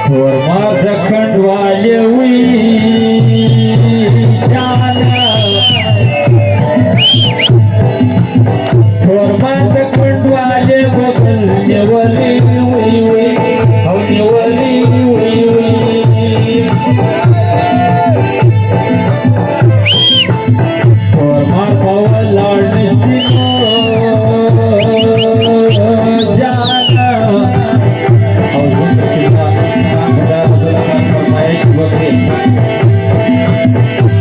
थोर खंडवाले हुई जाना थोर खंडवाले बगल नेवली हुई हुई और नेवली हुई हुई थोर पवन लड़ने जाना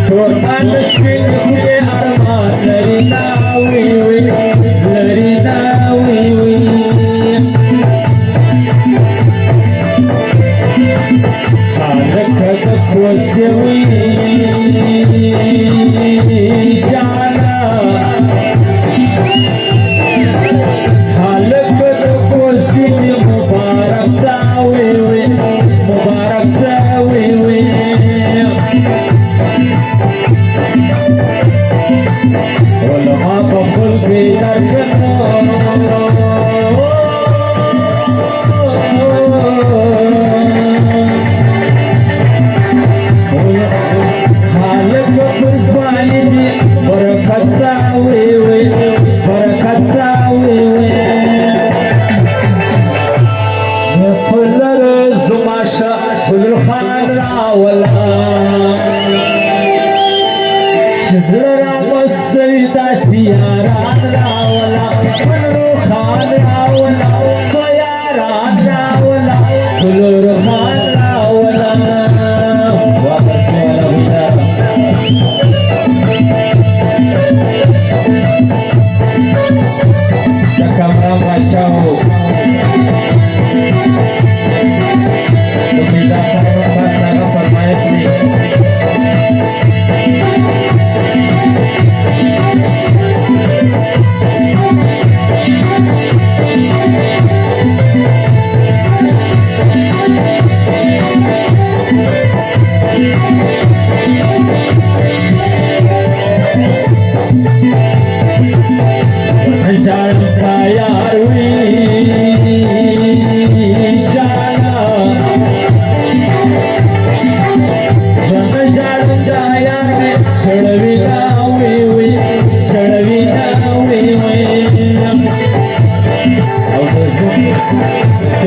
Torman miskin kuye arman lari nawi wi lari nawi wi halak khosye wi jana halak khosye mubarak sawi wi mubarak sawi wi ulama kabul bidar kano halak kabul swali ni barakat sawi pular zumasha Gul Khan rawala Shizra Mustawida Siyaran rawala Gul Khan rawala Soyaran rawala Gul Khan rawala Waqt wala huda Kamera bachao Kita akan permainan ini. Jangan bayar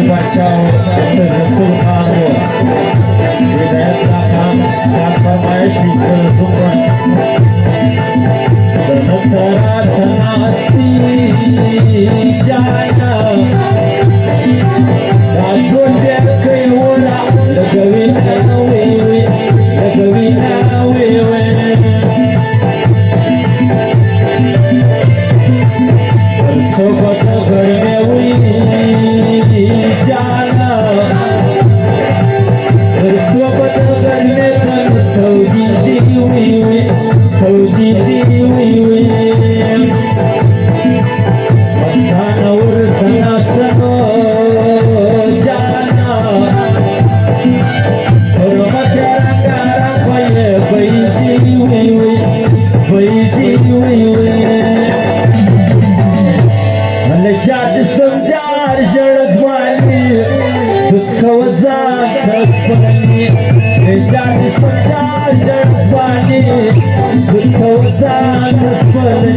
Bachao Rasul Khango Hidayat Khan Transformation Zumran Bernatara Tanasi Jana Ragun dia kewara Lagawina wiwi Lagawina wiwi Sobat Garme wiwi जाना सोबत करने पर थोड़ी दी हुई मसान और तनासनो जाना और मचारा कारा पये बैठी हुई मन जात समजार जड़वानी दुखवजा दसपनी जात समजार Jadwani दुखवजा दसपनी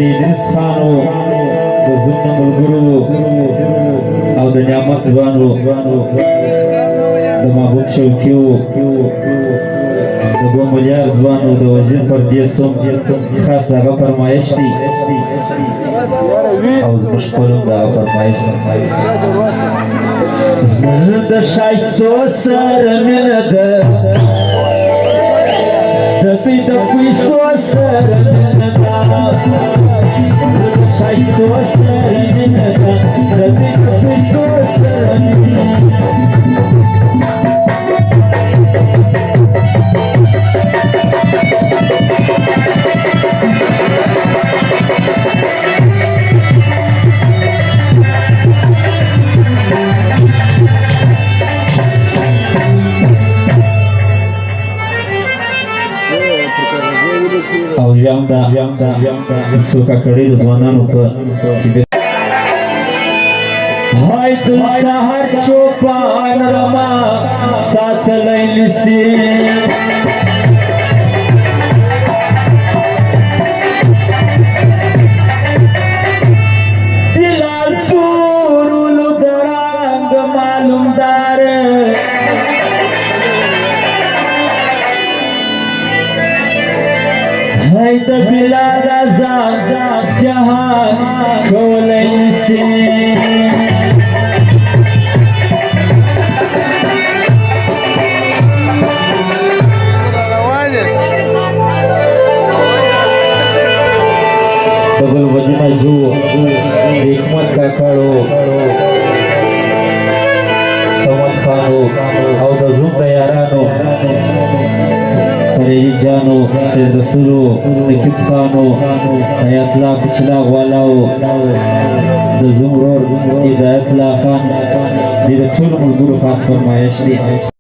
Idris Khano Zumna Mulguru Auda Nyamat Zvanu Mahbub Shaukiu Dua miliar Zvanu da Wazir Pardesum Khas aga farmayishti Auz mashkurun da farmayishti Zmrda shaysto sar minada Dapi dapi so sar minada Shaysto sar minada Dapi dapi so sar minada او یم دا څوکه کړي د ځوانانو ته هاي دلته هر چوپان رما ساتلی نسی دلال تورولو درانگ معلوم دار هاي د بلاد ازام جهان کولی نسی بغل ودینا جو حکمت کاکاړو سمت خانو او د زوم د یارانو خلیجي جانو سید رسولو نقیب خانو حیات الله پچلا غوالاو د زوم ورور هدایت الله خان د ټولو ملګرو خاص فرمایش دی